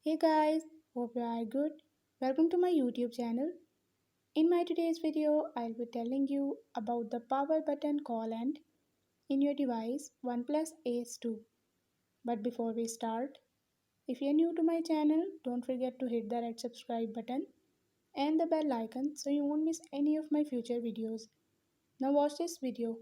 Hey guys, hope you are good. Welcome to my YouTube channel. In my today's video, I'll be telling you about the power button call and in your device Oneplus Ace 2. But before we start, if you're new to my channel, don't forget to hit the red subscribe button and the bell icon so you won't miss any of my future videos. Now watch this video